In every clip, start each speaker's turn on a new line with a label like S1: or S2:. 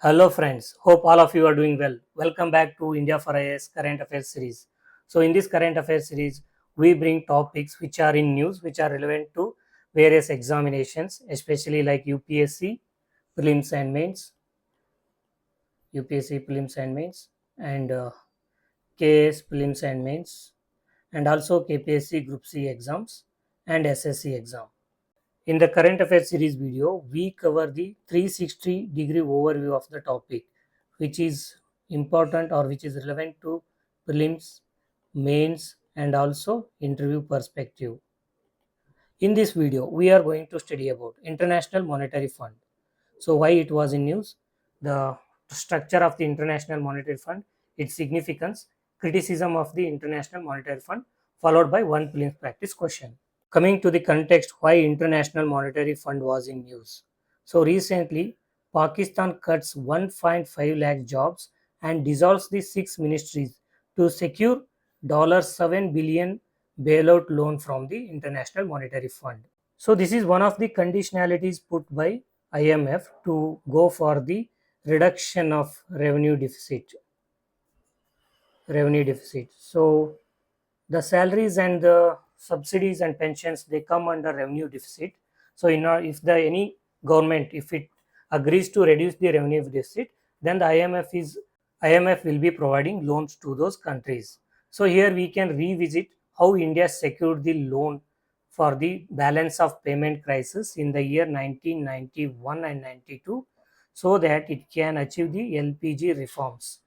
S1: Hello friends, hope all of you are doing well. Welcome back to India for IAS Current Affairs series. So in this Current Affairs series, we bring topics which are in news, which are relevant to various examinations, especially like UPSC, prelims and mains, UPSC prelims and mains, and KS prelims and mains, and also KPSC Group C exams and SSC exam. In the current affairs series video, we cover the 360-degree overview of the topic, which is important or which is relevant to prelims, mains, and also interview perspective. In this video, we are going to study about International Monetary Fund. So why it was in news, the structure of the International Monetary Fund, its significance, criticism of the International Monetary Fund, followed by one prelims practice question. Coming to the context why International Monetary Fund was in news. So recently, Pakistan cuts 1.5 lakh jobs and dissolves the 6 ministries to secure $7 billion bailout loan from the International Monetary Fund. So this is one of the conditionalities put by IMF to go for the reduction of revenue deficit. So the salaries and the subsidies and pensions, they come under revenue deficit. So if the any government, if it agrees to reduce the revenue deficit, then the IMF will be providing loans to those countries. So here we can revisit how India secured the loan for the balance of payment crisis in the year 1991 and 92, so that it can achieve the LPG reforms.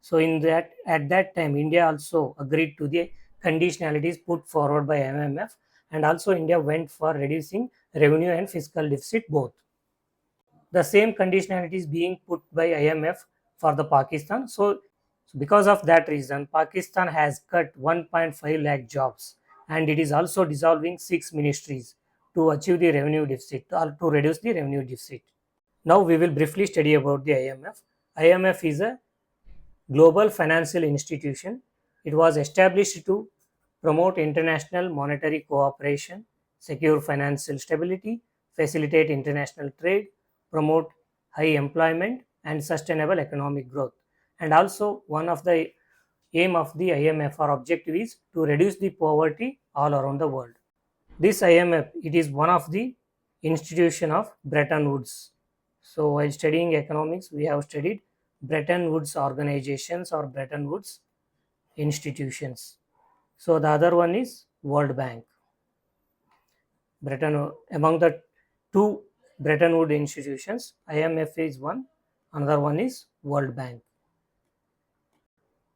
S1: So in that, at that time, India also agreed to the conditionalities put forward by IMF, and also India went for reducing revenue and fiscal deficit both. The same conditionalities being put by IMF for the Pakistan. So because of that reason, Pakistan has cut 1.5 lakh jobs, and it is also dissolving 6 ministries to achieve the revenue deficit or to reduce the revenue deficit. Now we will briefly study about the IMF. IMF is a global financial institution. It was established to promote international monetary cooperation, secure financial stability, facilitate international trade, promote high employment and sustainable economic growth. And also one of the aim of the IMF or objective is to reduce the poverty all around the world. This IMF, it is one of the institution of Bretton Woods. So while studying economics, we have studied Bretton Woods organizations or Bretton Woods institutions. So the other one is World Bank. Among the two Bretton Woods institutions, IMF is one, another one is World Bank.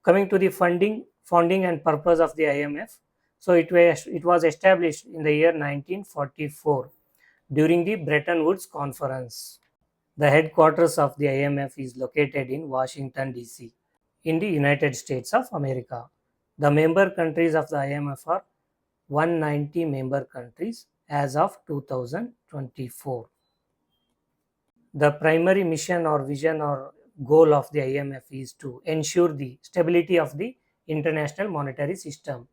S1: Coming to the founding and purpose of the IMF. So it was established in the year 1944 during the Bretton Woods Conference. The headquarters of the IMF is located in Washington, D.C., in the United States of America. The member countries of the IMF are 190 member countries as of 2024. The primary mission or vision or goal of the IMF is to ensure the stability of the international monetary system.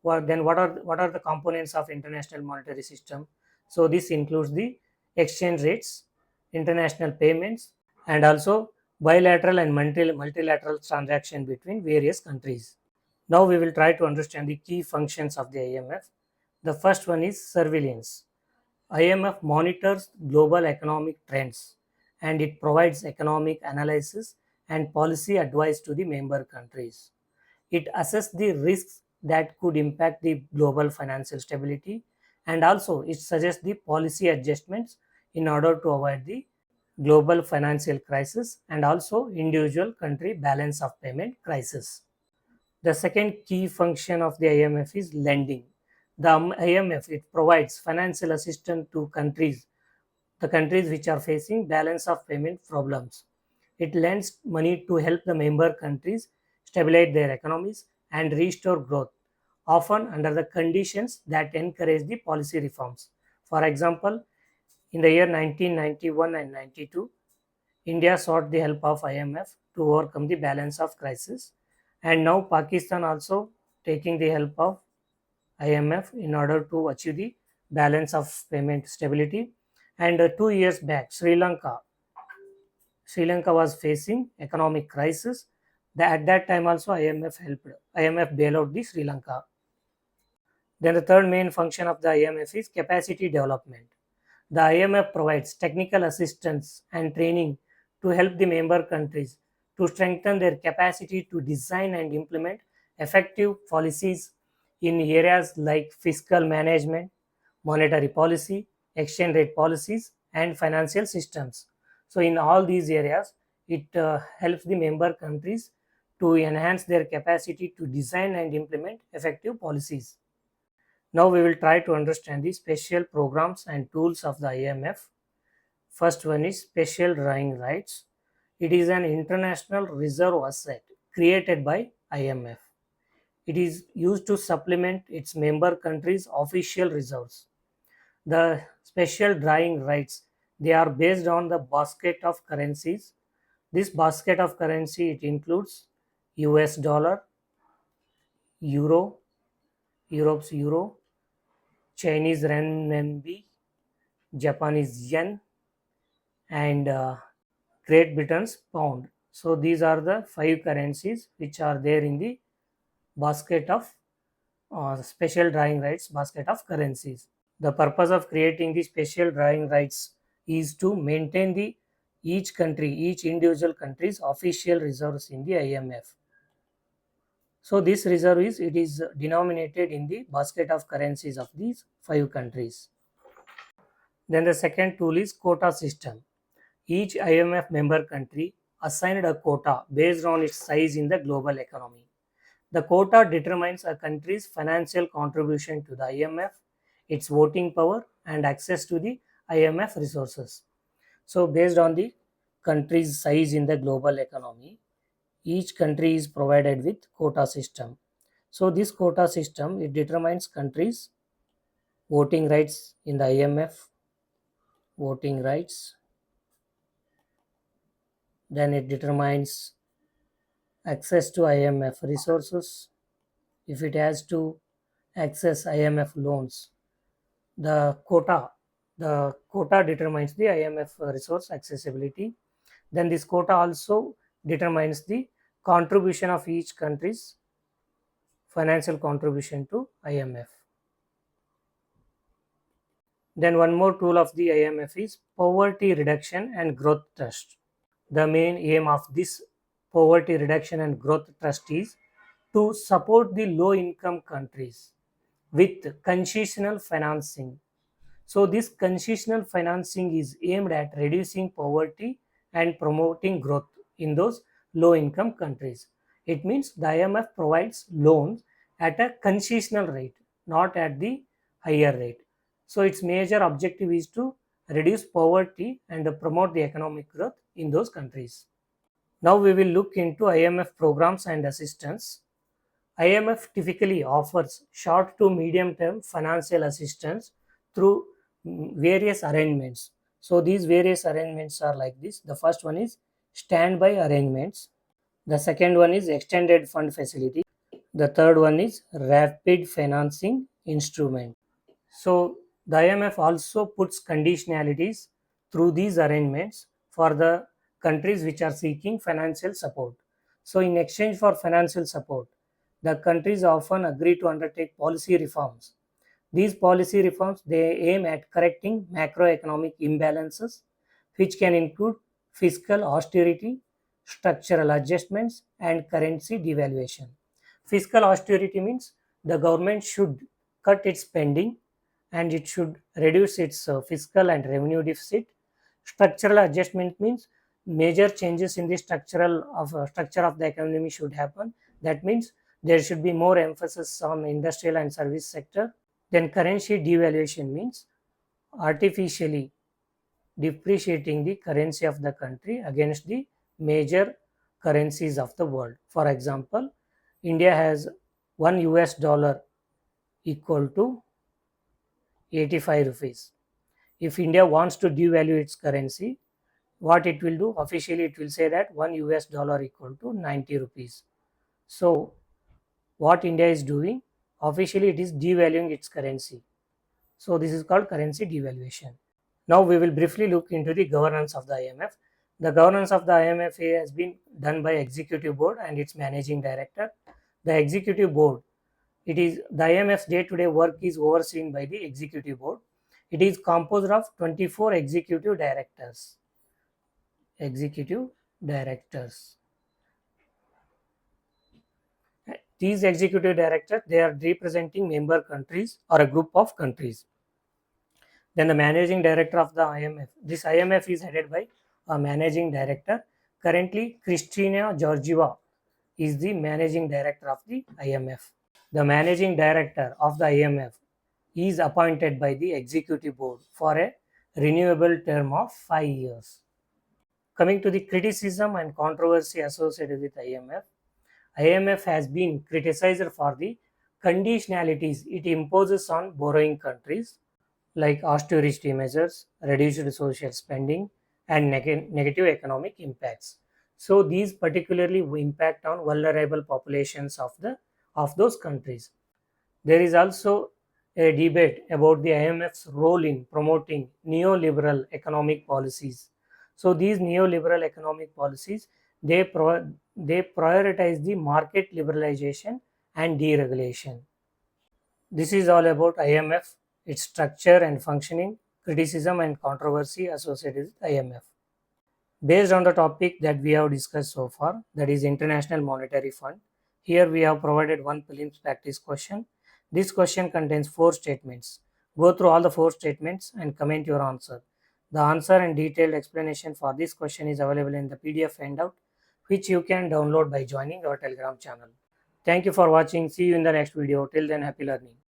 S1: What are the components of international monetary system? So this includes the exchange rates, international payments, and also bilateral and multilateral transaction between various countries. Now we will try to understand the key functions of the IMF. The first one is surveillance. IMF monitors global economic trends, and it provides economic analysis and policy advice to the member countries. It assesses the risks that could impact the global financial stability, and also it suggests the policy adjustments in order to avoid the global financial crisis and also individual country balance of payment crisis. The second key function of the IMF is lending. The IMF, it provides financial assistance to the countries which are facing balance of payment problems. It lends money to help the member countries stabilize their economies and restore growth, often under the conditions that encourage the policy reforms. For example, in the year 1991 and 92, India sought the help of IMF to overcome the balance of crisis, and now Pakistan also taking the help of IMF in order to achieve the balance of payment stability. And 2 years back, Sri Lanka was facing economic crisis. At that time also IMF helped. IMF bailed out the Sri Lanka. Then the third main function of the IMF is capacity development. The IMF provides technical assistance and training to help the member countries to strengthen their capacity to design and implement effective policies in areas like fiscal management, monetary policy, exchange rate policies, and financial systems. So, in all these areas, it helps the member countries to enhance their capacity to design and implement effective policies. Now we will try to understand the special programs and tools of the IMF. First one is special drawing rights. It is an international reserve asset created by IMF. It is used to supplement its member countries' official reserves. The special drawing rights, they are based on the basket of currencies. This basket of currency, it includes US dollar, euro, Europe's euro, Chinese renminbi, Japanese yen, and Great Britain's pound. So these are the five currencies which are there in the basket of special drawing rights basket of currencies. The purpose of creating the special drawing rights is to maintain the each individual country's official reserves in the IMF. So this reserve is denominated in the basket of currencies of these five countries. Then the second tool is quota system. Each IMF member country assigned a quota based on its size in the global economy. The quota determines a country's financial contribution to the IMF, its voting power, and access to the IMF resources. So, based on the country's size in the global economy, each country is provided with quota system. So, this quota system it determines countries' voting rights in the IMF, voting rights. Then it determines access to IMF resources. If it has to access IMF loans, the quota determines the IMF resource accessibility. Then this quota also determines the contribution of each country's financial contribution to IMF. Then one more tool of the IMF is poverty reduction and growth trust. The main aim of this poverty reduction and growth trust is to support the low income countries with concessional financing. So this concessional financing is aimed at reducing poverty and promoting growth in those low income countries. It means the IMF provides loans at a concessional rate, not at the higher rate. So its major objective is to reduce poverty and promote the economic growth in those countries. Now we will look into IMF programs and assistance. IMF typically offers short to medium term financial assistance through various arrangements. So these various arrangements are like this. The first one is standby arrangements. The second one is extended fund facility. The third one is rapid financing instrument. So the IMF also puts conditionalities through these arrangements for the countries which are seeking financial support. So in exchange for financial support, the countries often agree to undertake policy reforms. These policy reforms they aim at correcting macroeconomic imbalances, which can include fiscal austerity, structural adjustments, and currency devaluation. Fiscal austerity means the government should cut its spending and it should reduce its fiscal and revenue deficit. Structural adjustment means major changes in the structure of the economy should happen. That means there should be more emphasis on industrial and service sector. Then currency devaluation means artificially depreciating the currency of the country against the major currencies of the world. For example, India has 1 US dollar equal to 85 rupees. If India wants to devalue its currency, what it will do? Officially, it will say that 1 US dollar equal to 90 rupees. So, what India is doing? Officially, it is devaluing its currency. So, this is called currency devaluation. Now, we will briefly look into the governance of the IMF. The governance of the IMF has been done by executive board and its managing director. The executive board, it is the IMF's day-to-day work is overseen by the executive board. It is composed of 24 executive directors. Executive directors. These executive directors, they are representing member countries or a group of countries. Then the managing director of the IMF. This IMF is headed by a managing director. Currently, Kristina Georgieva is the managing director of the IMF. The managing director of the IMF is appointed by the executive board for a renewable term of 5 years. Coming to the criticism and controversy associated with IMF, IMF has been criticized for the conditionalities it imposes on borrowing countries like austerity measures, reduced social spending, and negative economic impacts. So these particularly impact on vulnerable populations of those countries. There is also a debate about the IMF's role in promoting neoliberal economic policies. So these neoliberal economic policies, they prioritize the market liberalization and deregulation. This is all about IMF, its structure and functioning, criticism and controversy associated with IMF. Based on the topic that we have discussed so far, that is International Monetary Fund, here we have provided one prelims practice question. This question contains 4 statements. Go through all the 4 statements and comment your answer. The answer and detailed explanation for this question is available in the PDF handout, which you can download by joining our Telegram channel. Thank you for watching. See you in the next video. Till then, happy learning.